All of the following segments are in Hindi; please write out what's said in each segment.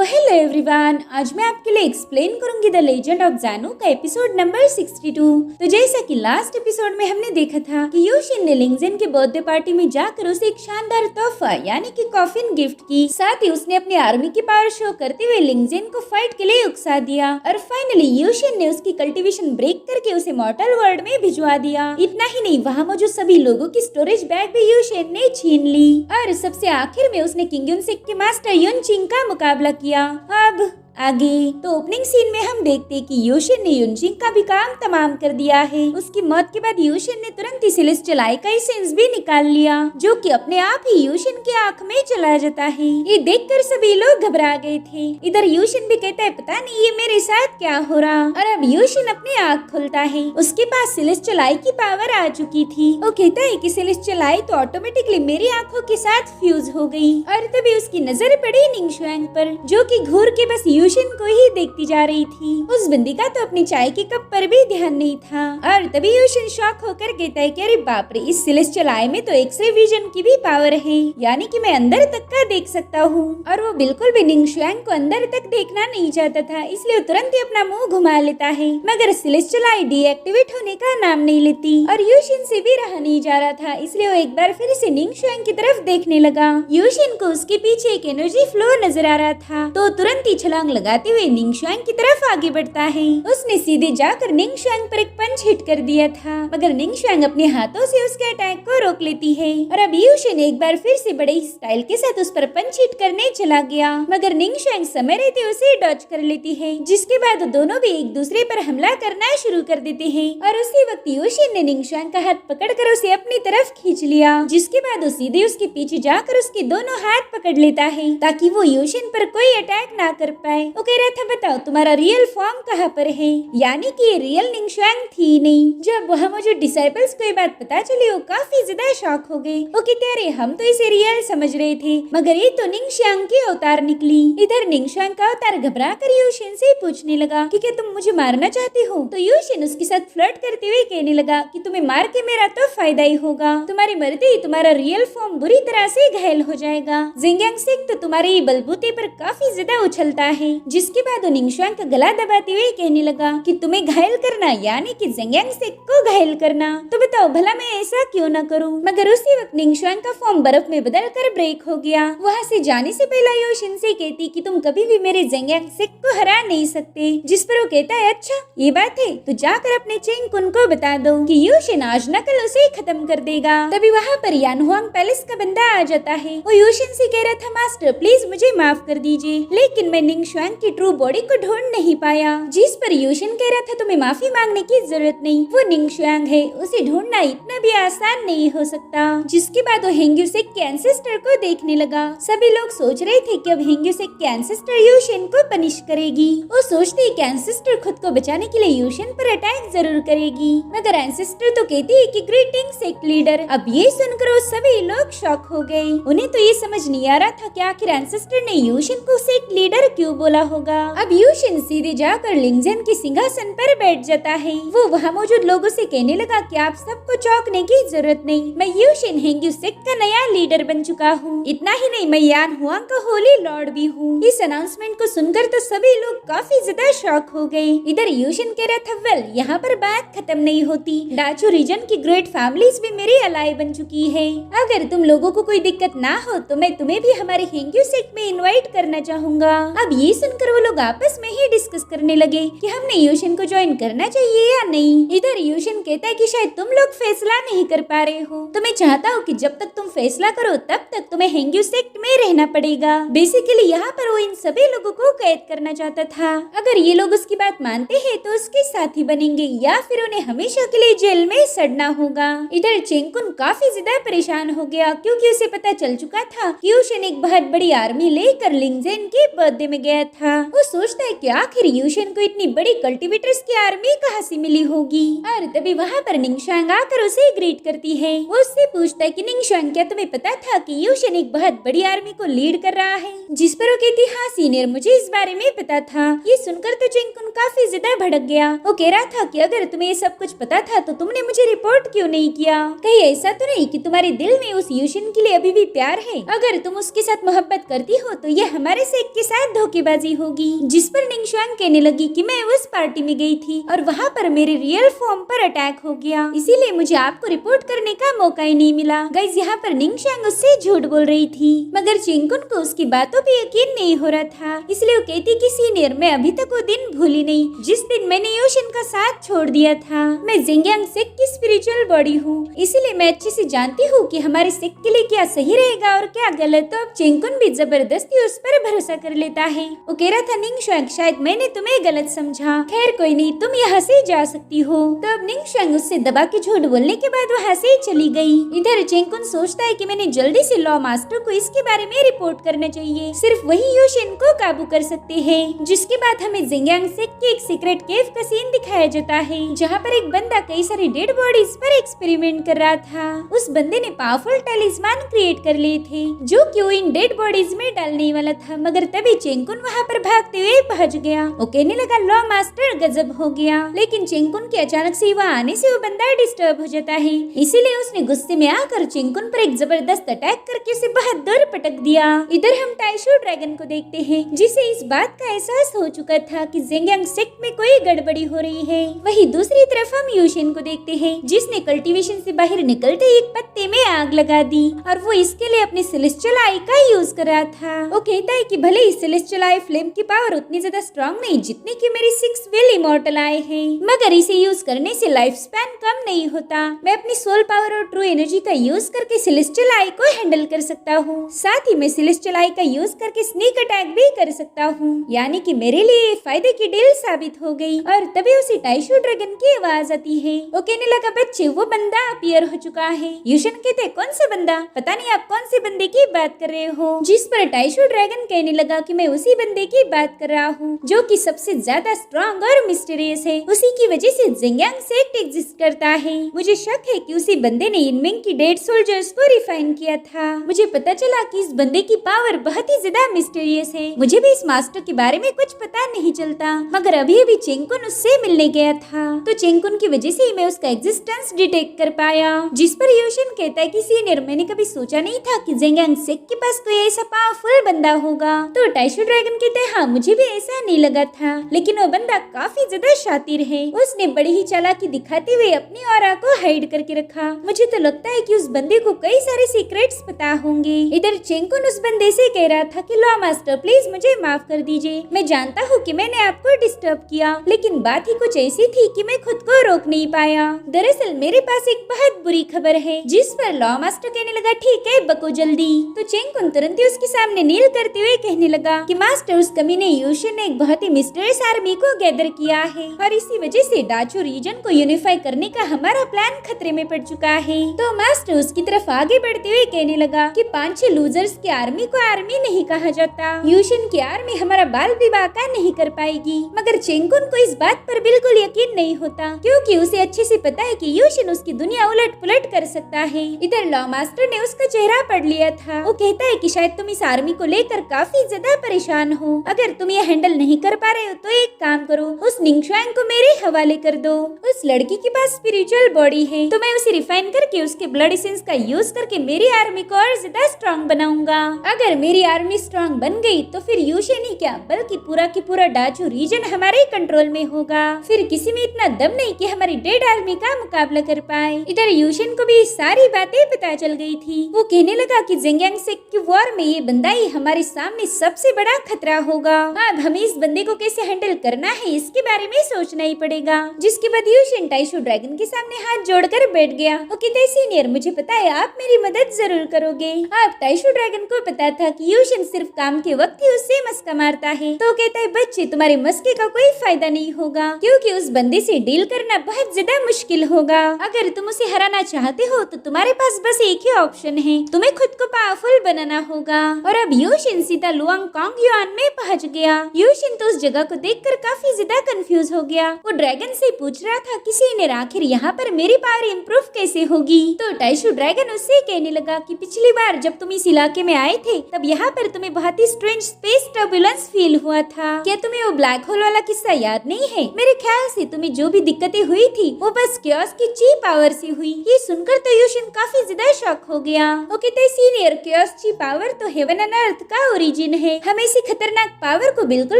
हेलो एवरीवन, आज मैं आपके लिए एक्सप्लेन करूंगी द लेजेंड ऑफ ज़ानो का एपिसोड नंबर 62। तो जैसा कि लास्ट एपिसोड में हमने देखा था कि यूशिन ने लिंगजेन के बर्थडे पार्टी में जाकर उसे एक शानदार तोहफा यानी कि कॉफिन गिफ्ट की। साथ ही उसने अपनी आर्मी की पावर शो करते हुए लिंगजेन को फाइट के लिए उकसा दिया और फाइनली यूशिन ने उसकी कल्टीवेशन ब्रेक करके उसे मॉर्टल वर्ल्ड में भिजवा दिया। इतना ही नहीं, वहाँ मौजूद सभी लोगों की स्टोरेज बैग भी यूशिन ने छीन ली और सबसे आखिर में उसने किंग युनसेक के मास्टर युनचिंग का मुकाबला किया। अब आगे तो ओपनिंग सीन में हम देखते हैं कि यूशिन ने युनचिंग का भी काम तमाम कर दिया है। उसकी मौत के बाद यूशिन ने तुरंत ही सेलेस्टियल आई का एसेंस भी निकाल लिया, जो कि अपने आप ही यूशिन की आंख में चला जाता है। ये देखकर सभी लोग घबरा गए थे। इधर यूशिन भी कहता है, पता नहीं ये मेरे साथ क्या हो रहा। और अब यूशिन अपनी आंख खोलता है, उसके पास सेलेस्टियल आई की पावर आ चुकी थी। वो कहता है कि सेलेस्टियल आई तो ऑटोमेटिकली मेरी आंखों के साथ फ्यूज हो गई। और तभी उसकी नजर पड़ी निंगशुआंग पर, जो कि घूर के बस यूशिन को ही देखती जा रही थी। उस बंदी का तो अपनी चाय के कप पर भी ध्यान नहीं था। और तभी यूशिन शॉक होकर कहता है कि अरे बाप रे, इस सेलेस्टियल आई में तो एक्सरे विजन की भी पावर है, यानी कि मैं अंदर तक का देख सकता हूँ। और वो बिल्कुल भी निंगशुआंग को अंदर तक देखना नहीं चाहता था, इसलिए तुरंत ही अपना मुंह घुमा लेता है। मगर सेलेस्टियल आई डीएक्टिवेट होने का नाम नहीं लेती और यूशिन से भी रहा नहीं जा रहा था, इसलिए वो एक बार फिर से निंगशुआंग की तरफ देखने लगा। यूशिन को उसके पीछे एक एनर्जी फ्लो नजर आ रहा था, तो तुरंत ही छलांग लगाते हुए निंगशुआंग की तरफ आगे बढ़ता है। उसने सीधे जाकर निंगशुआंग पर एक पंच हिट कर दिया था, मगर निंगशुआंग अपने हाथों से उसके अटैक को रोक लेती है। और अब यूशिन एक बार फिर से बड़े स्टाइल के साथ उस पर पंच हिट करने चला गया, मगर निंगशुआंग समय रहते उसे डॉज कर लेती है, जिसके बाद दोनों भी एक दूसरे पर हमला करना शुरू कर देते हैं। और उसी वक्त यूशिन ने निंगशुआंग का हाथ पकड़कर उसे अपनी तरफ खींच लिया, जिसके बाद वो सीधे उसके पीछे जाकर उसके दोनों हाथ पकड़ लेता है ताकि वो यूशिन पर कोई अटैक ना कर पाए। वो कह रहा था, बताओ तुम्हारा रियल फॉर्म कहाँ पर है, यानी कि ये रियल निंगशुआंग थी नहीं। जब वहाँ मौजूद डिसाइपल्स को ये बात पता चली, वो काफी ज्यादा शॉक हो गए। वो कहते अरे हम तो इसे रियल समझ रहे थे, मगर ये तो निंगशुआंग की अवतार निकली। इधर निंगशुआंग का अवतार घबरा कर यूशिन से पूछने लगा कि क्या तुम मुझे मारना चाहते हो। तो यूशिन उसके साथ फ्लर्ट करते हुए कहने लगा कि तुम्हें मार के मेरा तो फायदा ही होगा, तुम्हारे मरते ही तुम्हारा रियल फॉर्म बुरी तरह से घायल हो जाएगा। ज़ेंगियांगसेक तो तुम्हारे बलबूते पर काफी ज्यादा उछलता है। जिसके बाद निंगशुआंग का गला दबाते हुए कहने लगा कि तुम्हें घायल करना यानी कि ज़ेंगियांगसेक को घायल करना, तो बताओ भला मैं ऐसा क्यों न करूं। मगर उसी वक्त निंगशुआंग का फॉर्म बर्फ में बदलकर ब्रेक हो गया। वहाँ से जाने से पहले यूशिन से कहती कि तुम कभी भी मेरे ज़ेंगियांगसेक को हरा नहीं सकते, जिस पर वो कहता है अच्छा ये बात है तो जाकर अपने चेंग कुन को बता दो कि यूशिन आज न कल उसे खत्म कर देगा। तभी वहाँ पर यानहुआंग पैलेस का बंदा आ जाता है। वो यूशिन से कह रहा था, मास्टर प्लीज मुझे माफ कर दीजिए, लेकिन मैं निंगशुआंग की ट्रू बॉडी को ढूंढ नहीं पाया। जिस पर यूशिन कह रहा था तुम्हें माफी मांगने की जरूरत नहीं, वो निंगशुआंग है, उसे ढूंढना इतना भी आसान नहीं हो सकता। जिसके बाद वो हेंग्यूसेक के एंसेस्टर को देखने लगा। सभी लोग सोच रहे थे कि अब हेंग्यूसेक के एंसेस्टर यूशिन को पनिश करेगी। वो सोचते कि एंसेस्टर खुद को बचाने के लिए यूशिन पर अटैक जरूर करेगी, मगर एंसेस्टर तो कहती है कि ग्रीटिंग्स सेक्ट लीडर। अब ये सुनकर वो सभी लोग शॉक हो गए। उन्हें तो ये समझ नहीं आ रहा था कि आखिर एंसेस्टर ने यूशिन को सेक्ट लीडर क्यों बोला होगा। अब यूशिन सीधे जाकर लिंगजेन के सिंहासन पर बैठ जाता है। वो वहाँ मौजूद लोगों से कहने लगा कि आप सबको चौंकने की जरूरत नहीं, मैं यूशिन हेंग्यूसेक का नया लीडर बन चुका हूँ। इतना ही नहीं, मैं यानहुआंग का होली लॉर्ड भी हूँ। इस अनाउंसमेंट को सुनकर तो सभी लोग काफी ज्यादा शॉक हो गए। इधर यूशिन कह रहा था, वेल यहाँ पर बात खत्म नहीं होती, डाचो रीजन की ग्रेट फैमिलीज भी मेरी अलाई बन चुकी है। अगर तुम लोगों को कोई दिक्कत ना हो तो मैं तुम्हें भी हमारे हेंग्यूसेक में इन्वाइट करना चाहूंगा। अब ये सुनकर वो लोग आपस में ही डिस्कस करने लगे कि हमने यूशिन को ज्वाइन करना चाहिए या नहीं। इधर यूशिन कहता है कि शायद तुम लोग फैसला नहीं कर पा रहे हो, तो मैं चाहता हूँ कि जब तक तुम फैसला करो तब तक तुम्हें हेंग्यूसेक में रहना पड़ेगा। बेसिकली यहाँ पर वो इन सभी लोगों को कैद करना चाहता था। अगर ये लोग उसकी बात मानते हैं तो उसके साथी बनेंगे या फिर उन्हें हमेशा के लिए जेल में सड़ना होगा। इधर चेंगकुन काफी ज्यादा परेशान हो गया, क्योंकि उसे पता चल चुका था कि यूशिन एक बहुत बड़ी आर्मी लेकर लिंगजेन के बर्थडे में गया था। वो सोचता है कि आखिर यूशिन को इतनी बड़ी कल्टीवेटर्स की आर्मी कहाँ से मिली होगी। और तभी वहाँ पर निंगशुआंग आकर उसे ग्रीट करती है। वो उससे पूछता है कि निंगशुआंग क्या तुम्हें पता था कि यूशिन एक बहुत बड़ी आर्मी को लीड कर रहा है। जिस पर वो कहती हाँ सीनियर, मुझे इस बारे में पता था। ये सुनकर तो चेंगकुन काफी ज्यादा भड़क गया। वो कह रहा था कि अगर तुम्हें ये सब कुछ पता था तो तुमने मुझे रिपोर्ट क्यों नहीं किया। कहीं ऐसा तो नहीं कि तुम्हारे दिल में उस यूशिन के लिए अभी भी प्यार है। अगर तुम उसके साथ मोहब्बत करती हो तो ये हमारे सेक के साथ धोखेबाजी धोखेबाजी होगी। जिस पर निंगशुआंग कहने लगी कि मैं उस पार्टी में गई थी और वहाँ पर मेरे रियल फॉर्म पर अटैक हो गया, इसीलिए मुझे आपको रिपोर्ट करने का मौका ही नहीं मिला। गाइस, यहाँ पर निंगशुआंग उससे झूठ बोल रही थी, मगर चेंगकुन को उसकी बातों पे यकीन नहीं हो रहा था। इसलिए वो कहती कि सीनियर, मैं अभी तक वो दिन भूली नहीं जिस दिन मैंने योशिन का साथ छोड़ दिया था। मैं जिंगयांग सेक्ट की स्पिरिचुअल बॉडी हूँ, इसीलिए मैं अच्छे से जानती हूँ कि हमारे सेक्ट के लिए क्या सही रहेगा और क्या गलत। तो अब चेंगकुन भी जबरदस्ती उस पर भरोसा कर लेता है। वो कह रहा था, निंगशुआंग, शायद मैंने तुम्हें गलत समझा, खैर कोई नहीं, तुम यहाँ से जा सकती हो। तो अब निंगशुआंग उससे दबा के झूठ बोलने के बाद वहाँ से चली गई। इधर चेंगकुन सोचता है कि मैंने जल्दी से लॉ मास्टर को इसके बारे में रिपोर्ट करना चाहिए, सिर्फ वही योशिन को काबू कर सकते हैं। जिसके बाद हमें जिंगयांग सेक्ट के एक सीक्रेट केव का सीन दिखाया जाता है, जहाँ पर एक बंदा कई सारी डेड बॉडीज पर एक्सपेरिमेंट कर रहा था। उस बंदे ने पावरफुल टैलिस्मान क्रिएट कर लिए थे जो कि वो इन डेड बॉडीज में डालने वाला था, मगर तभी चेंगकुन वहाँ पर भागते हुए पहुँच गया। वो कहने लगा, लॉ मास्टर गजब हो गया, लेकिन चेंगकुन के अचानक से वहाँ आने से वो बंदा डिस्टर्ब हो जाता है। इसीलिए उसने गुस्से में आकर चेंगकुन पर एक जबरदस्त अटैक करके उसे बहुत दूर पटक दिया। इधर हम टाइशू ड्रैगन को देखते हैं, जिसे इस बात का एहसास हो चुका था कि जिंगयांग सेक्ट में कोई गड़बड़ी हो रही है। वहीं दूसरी तरफ हम यूशिन को देखते हैं, जिसने कल्टीवेशन से बाहर निकलते ही एक पत्ते में आग लगा दी और वो इसके लिए अपने सेलेस्टियल आई का यूज कर रहा था। वो कहता है कि भले ही सेलेस्टियल आई फ्लेम की पावर उतनी ज्यादा स्ट्रॉन्ग नहीं जितनी कि मेरी 6 विल इमॉर्टल आई है, मगर इसे यूज करने से लाइफ स्पैन कम नहीं होता। मैं अपनी सोल पावर और ट्रू एनर्जी का यूज करके सेलेस्टियल आई को हैंडल कर सकता हूँ। साथ ही मैं सेलेस्टियल आई का यूज करके स्नीक अटैक भी कर सकता हूँ, यानी कि मेरे लिए फायदे की डील साबित हो गई। और तभी उसे टाइशू ड्रैगन की आवाज आती है। वो कहने लगा, बच्चे, वो बंदा अपीयर हो चुका है। यूशन कहते, कौन सा बंदा? पता नहीं आप कौन से बंदे की बात कर रहे हो। जिस पर टाइशू ड्रैगन कहने लगा कि मैं उसी बंदे की बात कर रहा हूँ जो कि सबसे ज्यादा स्ट्रॉन्ग और मिस्टीरियस है, उसी की वजह से जिंगयांग सेक्ट एग्जिस्ट करता है। मुझे शक है कि उसी बंदे ने इनमिंग की डेड सोल्जर्स को रिफाइन किया था। मुझे पता चला कि इस बंदे की पावर बहुत ही ज्यादा मिस्टीरियस है। मुझे भी इस मास्टर के बारे में कुछ पता नहीं चलता, मगर अभी चेंगकुन उससे मिलने गया था, तो चेंगकुन की वजह से ही मैं उसका एग्जिस्टेंस डिटेक्ट कर पाया। जिस पर योशिन कहता है कि सीनियर, मैंने कभी सोचा नहीं था कि जिंगयांग सेक्ट के पास कोई ऐसा पावरफुल बंदा होगा। तो टाइशू ड्रैगन कहते हैं, हाँ, मुझे भी ऐसा नहीं लगा था, लेकिन वो बंदा काफी ज्यादा शातिर है। उसने बड़ी ही चालाकी दिखाते हुए अपनी ऑरा को हाइड करके रखा। मुझे तो लगता है कि उस बंदे को कई सारे सीक्रेट्स पता होंगे। इधर चेंगकुन उस बंदे से कह रहा था कि लॉ मास्टर, प्लीज मुझे माफ कर दीजिए। मैं जानता हूँ कि मैंने आपको डिस्टर्ब किया, लेकिन बात ही कुछ ऐसी थी कि मैं खुद को रोक नहीं पाया। दरअसल मेरे पास एक बहुत बुरी खबर है। जिस पर लॉ मास्टर कहने लगा, ठीक है, बको जल्दी। तो चेंगकुन तुरंत ही उसके सामने नील करते हुए कहने लगा कि मास्टर, उस कमीने यूशिन ने एक बहुत ही मिस्टीरियस आर्मी को गैदर किया है और इसी वजह से डाचू रीजन को यूनिफाई करने का हमारा प्लान खतरे में पड़ चुका है। तो मास्टर उसकी तरफ आगे बढ़ते हुए कहने लगा कि 5-6 लूजर्स की आर्मी को आर्मी नहीं कहा जाता। यूशिन की आर्मी हमारा बाल विवाह का नहीं कर पाएगी। मगर चेंगकुन को इस बात पर बिल्कुल यकीन नहीं होता, क्योंकि उसे अच्छे से पता है कि यूशिन उसकी दुनिया उलट पुलट कर सकता है। इधर लॉ मास्टर ने उसका चेहरा पढ़ लिया था। वो कहता है कि शायद तुम इस आर्मी को लेकर काफी ज्यादा परेशान हो। अगर तुम ये हैंडल नहीं कर पा रहे हो तो एक काम करो, उस निंगशुआंग को मेरे हवाले कर दो। उस लड़की के पास स्पिरिचुअल बॉडी है, तो मैं उसे रिफाइन करके उसके ब्लड एसेंस का यूज करके मेरी आर्मी को और ज्यादा स्ट्रॉन्ग बनाऊंगा। अगर मेरी आर्मी स्ट्रॉन्ग बन गई तो फिर यूशिन ही क्या, बल्कि पूरा की पूरा डाचू रीजन हमारे कंट्रोल में होगा। फिर किसी में इतना दम नहीं कि हमारी डेड आर्मी का मुकाबला कर पाए। इधर यूशिन को भी सारी बातें पता चल गई थी। वो कहने लगा कि जिंगयांग सेक्ट की वॉर में ये बंदा ही हमारे सामने सबसे बड़ा खतरा होगा। अब हमें इस बंदे को कैसे हैंडल करना है इसके बारे में सोचना ही पड़ेगा। जिसके बाद यूशिन टाइशू ड्रैगन के सामने हाथ जोड़कर बैठ गया। वो कहते, सीनियर, मुझे पता है आप मेरी मदद जरूर करोगे। अब टाइशू ड्रैगन को पता था कि यूशिन सिर्फ काम के वक्त ही उससे मस्का मारता है। तो कहता है, बच्चे, तुम्हारे मस्के का कोई फायदा नहीं होगा, क्योंकि उस बंदे से डील करना बहुत ज्यादा मुश्किल होगा। अगर तुम उसे हराना चाहते हो तो तुम्हारे पास बस एक ही ऑप्शन है, तुम्हें खुद को पावरफुल बनाना होगा। और अब यूशिन सीधा लुआंग कांग युआन में पहुंच गया। यूशिन तो उस जगह को देखकर काफी ज्यादा कंफ्यूज हो गया। वो ड्रैगन से पूछ रहा था कि सीनियर, आखिर यहाँ पर मेरी पावर इम्प्रूव कैसे होगी। तो टाइशू ड्रैगन उससे कहने लगा कि पिछली बार जब तुम इस इलाके में आए थे तब यहाँ पर तुम्हें बहुत ही स्ट्रेंज स्पेस टर्बुलेंस फील हुआ था। क्या तुम्हें वो ब्लैक होल वाला किस्सा याद नहीं है? मेरे ख्याल से तुम्हें जो भी दिक्कतें हुई थी वो बस क्योस की ची पावर से हुई। ये सुनकर तो यूशिन काफी ज्यादा शॉक हो गया। वो कहते, सीनियर, क्योस ची पावर तो हेवन एंड अर्थ का ओरिजिन है, हमें इसे खत्म खतरनाक पावर को बिल्कुल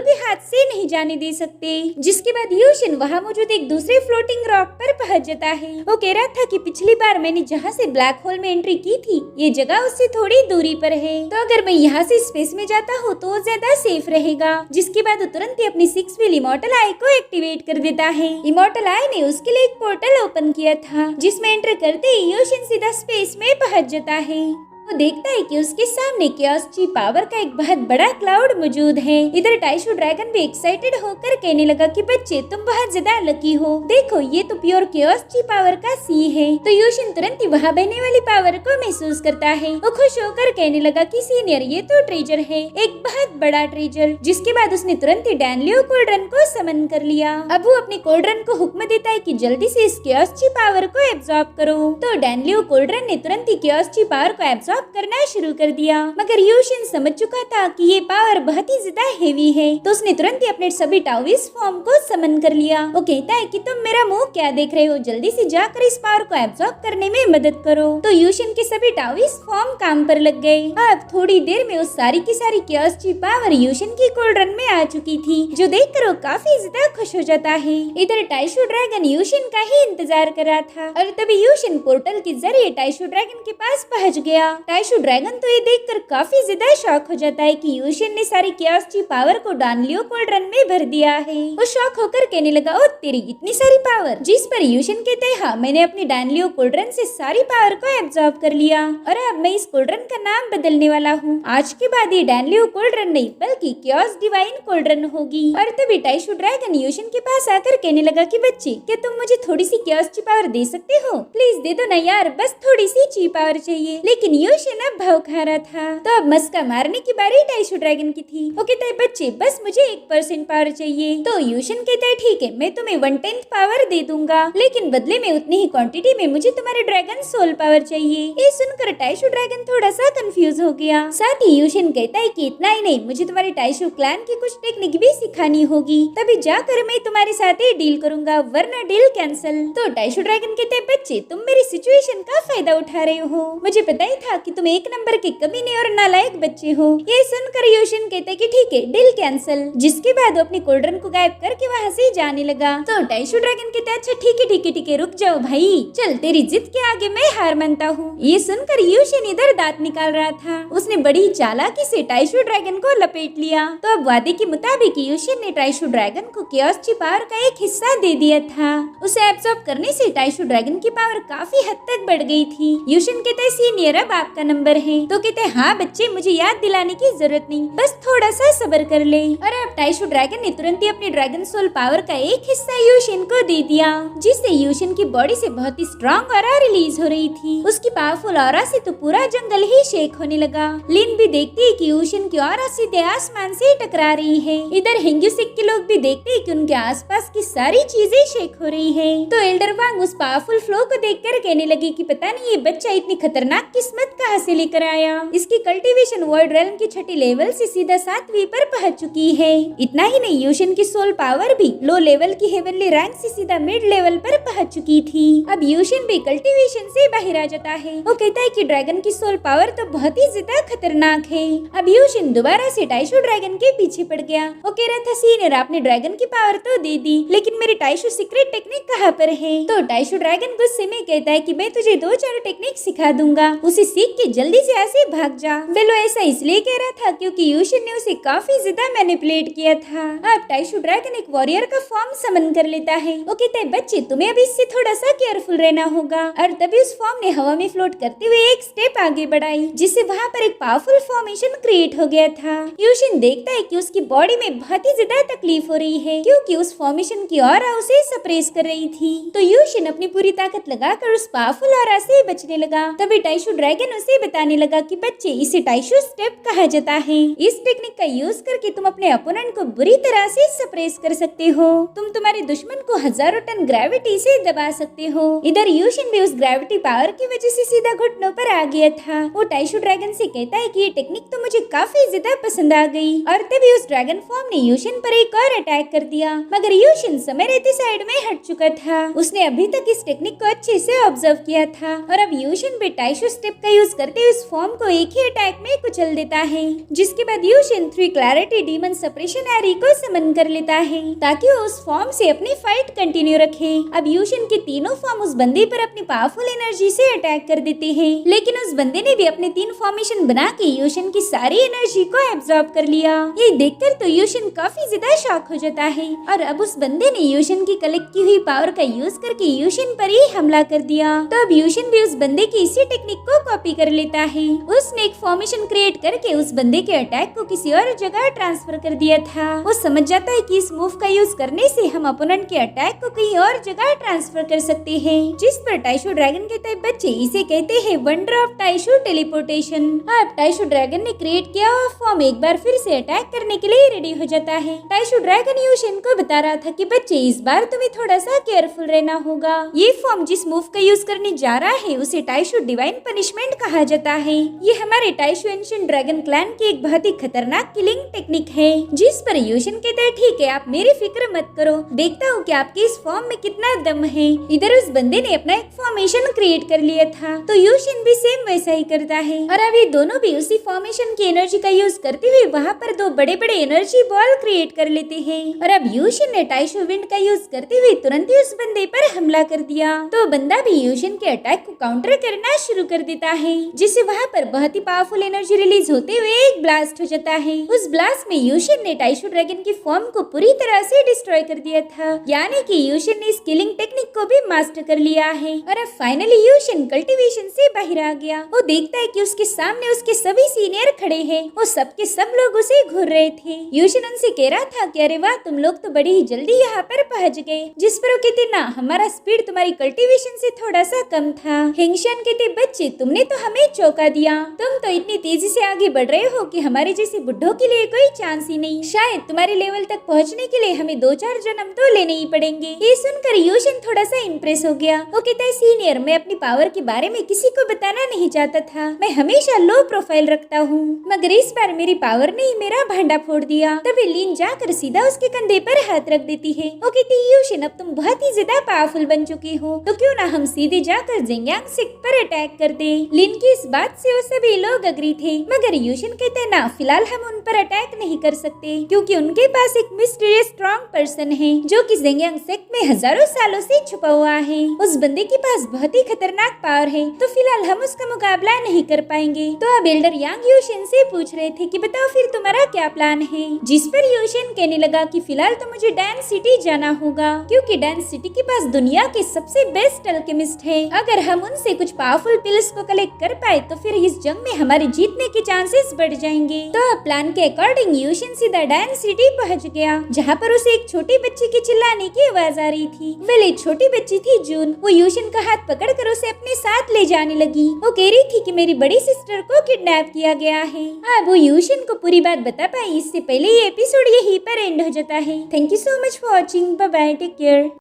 भी हाथ से नहीं जाने दे सकते। जिसके बाद यूशिन वहाँ मौजूद एक दूसरे फ्लोटिंग रॉक पर पहुंच जाता है। वो कह रहा था कि पिछली बार मैंने जहाँ से ब्लैक होल में एंट्री की थी ये जगह उससे थोड़ी दूरी पर है, तो अगर मैं यहाँ से स्पेस में जाता हूँ तो ज्यादा सेफ रहेगा। जिसके बाद वो तुरंत ही अपनी 6 व्हील इमॉर्टल आई को एक्टिवेट कर देता है। इमॉर्टल आई ने उसके लिए एक पोर्टल ओपन किया था जिसमें एंटर करते ही यूशिन सीधा स्पेस में पहुंच जाता है। वो देखता है कि उसके सामने कियोस ची पावर का एक बहुत बड़ा क्लाउड मौजूद है। इधर टाइशू ड्रैगन भी एक्साइटेड होकर कहने लगा कि बच्चे तुम बहुत ज्यादा लकी हो, देखो ये तो प्योर कियोस ची पावर का सी है। तो यूशिन तुरंत ही वहाँ बहने वाली पावर को महसूस करता है। वो खुश होकर कहने लगा कि सीनियर ये तो ट्रेजर है, एक बहुत बड़ा ट्रेजर। जिसके बाद उसने तुरंत ही डैनलियो कोल्ड्रन को समन कर लिया। अब वो अपने कोल्ड्रन को हुक्म देता है कि जल्दी से इस कियोस ची पावर को एब्जॉर्ब करो। तो डैनलियो कोल्ड्रन ने तुरंत ही कियोस ची पावर को एब्जॉर्ब करना शुरू कर दिया, मगर यूशिन समझ चुका था कि ये पावर बहुत ही ज्यादा हेवी है। तो उसने तुरंत ही अपने सभी टाविस फॉर्म को समन कर लिया। वो कहता है कि तुम मेरा मुंह क्या देख रहे हो, जल्दी से जाकर इस पावर को एब्जॉर्ब करने में मदद करो। तो यूशिन के सभी टाविस फॉर्म काम पर लग गए। अब थोड़ी देर में उस सारी की सारी कियोस ची पावर यूशिन की कोल्ड्रन में आ चुकी थी, जो देखकर वो काफी ज्यादा खुश हो जाता है। इधर टाइशू ड्रैगन यूशिन का ही इंतजार कर रहा था और तभी यूशिन पोर्टल के जरिए टाइशू ड्रैगन के पास पहुंच गया। टाइशू ड्रैगन तो ये देखकर काफी ज्यादा शॉक हो जाता है कि यूशिन ने सारी कियोस ची पावर को डैनलियो कोल्ड्रन में भर दिया है। वो शॉक होकर कहने लगा, ओ तेरी इतनी सारी पावर। जिस पर यूशिन कहते हैं, हाँ मैंने अपनी डैनलियो कोल्ड्रन से सारी पावर को एब्जॉर्ब कर लिया और अब मैं इस कोल्ड्रन का नाम बदलने वाला हूँ। आज के बाद ये डैनलियो कोल्ड्रन नहीं बल्कि कियोस डिवाइन कोल्ड्रन होगी। और तभी टाइशू ड्रैगन यूशिन के पास आकर कहने लगा कि बच्चे क्या तुम मुझे थोड़ी सी कियोस ची पावर दे सकते हो, प्लीज दे दो ना यार, बस थोड़ी सी ची पावर चाहिए। लेकिन यूशिन अब भाव खा रहा था। तो अब मस्का मारने की बारी टाइशू ड्रैगन की थी। वो कहता है बच्चे बस मुझे 1% पावर चाहिए। तो यूशिन कहता है ठीक है मैं तुम्हें 1/10 पावर दे दूंगा, लेकिन बदले में उतनी ही क्वांटिटी में मुझे तुम्हारे ड्रैगन सोल पावर चाहिए। ये सुनकर टाइशू ड्रैगन थोड़ा सा कंफ्यूज हो गया। साथ ही यूशिन कहता है कि इतना ही नहीं, मुझे तुम्हारे टाइशू क्लैन की कुछ टेक्निक भी सिखानी होगी, तभी जाकर मैं तुम्हारे साथ ही डील करूंगा, वरना डील कैंसिल। तो टाइशू ड्रैगन कहते हैं बच्चे तुम मेरी सिचुएशन का फायदा उठा रहे हो, मुझे पता ही था कि तुम एक नंबर के कमीने और नालायक बच्चे हो। ये सुनकर यूशिन कहता है कि ठीक है डील कैंसिल। जिसके बाद वो अपनी कोल्ड्रन को गायब करके वहाँ से जाने लगा। तो टाइशू ड्रैगन कहता है अच्छा ठीक है ठीक है ठीक है, रुक जाओ भाई, चल तेरी जिद के आगे मैं हार मानता हूँ। ये सुनकर यूशिन इधर दांत निकाल रहा था। उसने बड़ी चालाकी से टाइशू ड्रैगन को लपेट लिया। तो अब वादे के मुताबिक यूशिन ने टाइशू ड्रैगन को कियोस ची पावर का एक हिस्सा दे दिया था। उसे एब्सॉर्ब करने से टाइशू ड्रैगन की पावर काफी हद तक बढ़ गई थी। यूशिन कहता है सीनियर अब आपका नंबर है। तो कहते हैं हाँ बच्चे मुझे याद दिलाने की जरूरत नहीं, बस थोड़ा सा सब्र कर ले। और अब टाइशू ड्रैगन ने तुरंत ही अपने ड्रैगन सोल पावर का एक हिस्सा यूशिन को दे दिया, जिससे यूशिन की बॉडी से बहुत ही स्ट्रॉन्ग ऑरा रिलीज हो रही थी। उसकी पावरफुल ऑरा से तो पूरा जंगल ही शेक होने लगा। लिन भी देखती है कि यूशिन की ऑरा सीधे आसमान से टकरा रही है। इधर हिंग्यूसिक के लोग भी देखते हैं कि उनके आसपास की सारी चीजें शेक हो रही है। तो एल्डर वांग उस पावरफुल फ्लो को देखकर कहने लगी कि पता नहीं ये बच्चा इतनी खतरनाक किस्मत कहाँ से लेकर आया। इसकी कल्टीवेशन वर्ल्ड रेल्म की 6ठी लेवल से सीधा 7वीं पर पहुंच चुकी है। इतना ही नहीं यूशिन की सोल पावर भी लो लेवल की हेवनली रैंक से सीधा मिड लेवल पर पहुंच चुकी थी। अब यूशिन भी कल्टीवेशन से बाहर आ जाता है। वो कहता है कि ड्रैगन की सोल पावर तो बहुत ही ज्यादा खतरनाक है। अब यूशिन दोबारा से टाइशू ड्रैगन के पीछे पड़ गया। वो कह रहा था सीनियर आपने ड्रैगन की पावर तो दे दी, लेकिन मेरी टाइशू सीक्रेट टेक्निक कहाँ पर है। तो टाइशू ड्रैगन गुस्से में कहता है कि मैं तुझे 2-4 टेक्निक सिखा दूंगा, उसे सीख के जल्दी से ऐसे भाग जा। वेलो ऐसा इसलिए कह रहा था क्योंकि यूशिन ने उसे काफी ज्यादा मैनिपुलेट किया था। अब टाइशू ड्रैगन एक वॉरियर का फॉर्म समन कर लेता है। वो कहता है बच्चे तुम्हें अब इससे थोड़ा सा केयरफुल रहना होगा। और तभी उस फॉर्म ने हवा में फ्लोट करते हुए एक स्टेप आगे बढ़ाई, जिससे वहाँ पर एक पावरफुल फॉर्मेशन क्रिएट हो गया था। यूशिन देखता है कि उसकी बॉडी में बहुत ही ज्यादा तकलीफ हो रही है, क्योंकि उस फॉर्मेशन की ऑरा उसे सप्रेस कर रही थी। तो यूशिन अपनी पूरी ताकत लगाकर उस पावरफुल ऑरा से बचने लगा। तभी टाइशू ड्रैगन उसे बताने लगा कि बच्चे इसे टाइशू स्टेप कहा जाता है। इस टेक्निक का यूज करके तुम अपने अपोनेंट एनवायरनमेंट को बुरी तरह से सप्रेस कर सकते हो। तुम तुम्हारे दुश्मन को हजारों टन ग्रेविटी से दबा सकते हो। इधर यूशिन भी उस ग्रेविटी पावर की वजह से सीधा घुटनों पर आ गया था। वो टाइशू ड्रैगन से कहता है कि ये टेक्निक तो मुझे काफी ज्यादा पसंद आ गई, और तभी उस ड्रैगन फॉर्म ने यूशिन पर एक और अटैक कर दिया। मगर यूशिन समय रहते साइड में हट चुका था। उसने अभी तक इस टेक्निक को अच्छे से ऑब्जर्व किया था, और अब यूशिन भी टाइशू स्टेप का यूज करते हुए उस फॉर्म को एक ही अटैक में कुचल देता है। जिसके बाद यूशिन 3 क्लैरिटी डीमन सप्रेशन एरी को समन कर लेता है ताकि वो उस फॉर्म से अपनी फाइट कंटिन्यू रखे। अब यूशिन के तीनों फॉर्म उस बंदे पर अपनी पावरफुल एनर्जी से अटैक कर देते हैं, लेकिन उस बंदे ने भी अपने 3 फॉर्मेशन बना के यूशिन की सारी एनर्जी को एब्जॉर्ब कर लिया। ये देखकर तो यूशिन काफी ज्यादा शॉक हो जाता है, और अब उस बंदे ने यूशिन की कलेक्ट की हुई पावर का यूज करके यूशिन पर ही हमला कर दिया। तो अब यूशिन भी उस बंदे की इसी टेक्निक को कॉपी कर लेता है। उसने एक फॉर्मेशन क्रिएट करके उस बंदे के अटैक को किसी और जगह ट्रांसफर कर दिया था। वो समझ जाता है कि इस मूव का यूज करने से हम अपोनेंट के अटैक को कहीं और जगह ट्रांसफर कर सकते हैं। जिस पर टाइशू ड्रैगन के टाइप बच्चे इसे कहते हैं वंडर ऑफ टाइशू टेलीपोर्टेशन। अब टाइशू ड्रैगन ने क्रिएट किया हुआ फॉर्म एक बार फिर से अटैक करने के लिए रेडी हो जाता है। टाइशू ड्रैगन यूशिन को बता रहा था कि बच्चे इस बार तुम्हें थोड़ा सा केयरफुल रहना होगा। ये फॉर्म जिस मूव का यूज करने जा रहा है उसे टाइशू डिवाइन पनिशमेंट कहा जाता है। ये हमारे टाइशू एंशिएंट ड्रैगन क्लैन की एक बहुत ही खतरनाक किलिंग टेक्निक है। जिस पर यूशिन कहता है ठीक है, आप मेरी फिक्र मत करो, देखता हूँ कि आपके इस फॉर्म में कितना दम है। इधर उस बंदे ने अपना एक फॉर्मेशन क्रिएट कर लिया था, तो यूशिन भी सेम वैसा ही करता है, और अब ये दोनों भी उसी फॉर्मेशन की एनर्जी का यूज करते हुए वहाँ पर 2 बड़े बड़े एनर्जी बॉल क्रिएट कर लेते हैं। और अब यूशिन ने टाइशू विंड का यूज करते हुए तुरंत ही उस बंदे पर हमला कर दिया। तो बंदा भी यूशिन के अटैक को काउंटर करना शुरू कर देता है, जिससे वहाँ पर बहुत ही पावरफुल एनर्जी रिलीज होते हुए एक ब्लास्ट हो जाता है। उस ब्लास्ट में यूशिन ने टाइशू ड्रैगन की फॉर्म को पूरी तरह से डिस्ट्रॉय कर दिया था, यानी कि यूशिन ने इस किलिंग टेक्निक को भी मास्टर कर लिया है। और अब फाइनली यूशिन कल्टीवेशन से बाहर आ गया। वो देखता है कि उसके सामने उसके सभी सीनियर खड़े हैं। वो सबके सब लोग उसे घूर रहे थे। यूशिन उनसे कह रहा था कि अरे वाह, तुम लोग तो बड़ी ही जल्दी यहाँ पर पहुँच गए। जिस पर वो कहते ना, हमारा स्पीड तुम्हारी कल्टीवेशन से थोड़ा सा कम था। हेंगशियान कहते बच्चे, तुमने तो हमें चौंका दिया, तुम तो इतनी तेजी से आगे बढ़ रहे हो कि हमारे जैसे बुढ़ों के लिए कोई चांस ही नहीं। शायद तुम्हारे लेवल तक पहुंचने के लिए हमें 2-4 जन्म तो लेने ही पड़ेंगे। ये सुनकर यूशिन थोड़ा सा इम्प्रेस हो गया। वो कहता है सीनियर, मैं अपनी पावर के बारे में किसी को बताना नहीं चाहता था, मैं हमेशा लो प्रोफाइल रखता हूँ, मगर इस बार मेरी पावर ने ही मेरा भांडा फोड़ दिया। तभी लीन जाकर सीधा उसके कंधे पर हाथ रख देती है। वो कहती है यूशिन, अब तुम बहुत ही ज्यादा पावरफुल बन चुकी हो, तो क्यों ना हम सीधे जाकर ज़ेंगियांग सेक्ट पर अटैक कर दे। लीन की इस बात से वो सभी लोग अग्री थे, मगर यूशिन कहते ना, फिलहाल हम उन पर अटैक नहीं कर सकते, क्योंकि उनके पास एक मिस्टीरियस स्ट्रॉन्ग पर्सन है जो कि ज़ेंगियांग सेक्ट में हजारों सालों से छुपा हुआ है। उस बंदे के पास बहुत ही खतरनाक पावर है, तो फिलहाल हम उसका मुकाबला नहीं कर पाएंगे। तो अब एल्डर यांग यूशिन से पूछ रहे थे कि बताओ फिर तुम्हारा क्या प्लान है। जिस पर यूशिन कहने लगा कि फिलहाल तो मुझे डैन सिटी जाना होगा, क्योंकि डैन सिटी के पास दुनिया के सबसे बेस्ट अल्केमिस्ट है। अगर हम उनसे कुछ पावरफुल पिल्स को कलेक्ट कर पाए तो फिर इस जंग में हमारे जीतने के चांसेस बढ़ जाएंगे। तो अब प्लान के अकॉर्डिंग यूशिन सीधा डैन सिटी पहुंच गया, जहाँ पर उसे एक छोटी बच्ची के चिल्लाने की आवाज आ रही थी। वेल, एक छोटी बच्ची थी जून। वो यूशिन का हाथ पकड़कर उसे अपने साथ ले जाने लगी। वो कह रही थी कि मेरी बड़ी सिस्टर को किडनैप किया गया है। अब वो यूशिन को पूरी बात बता पाई। इससे पहले ये एपिसोड यहीं पर एंड हो जाता है। Thank you so much for watching. Bye bye, take care.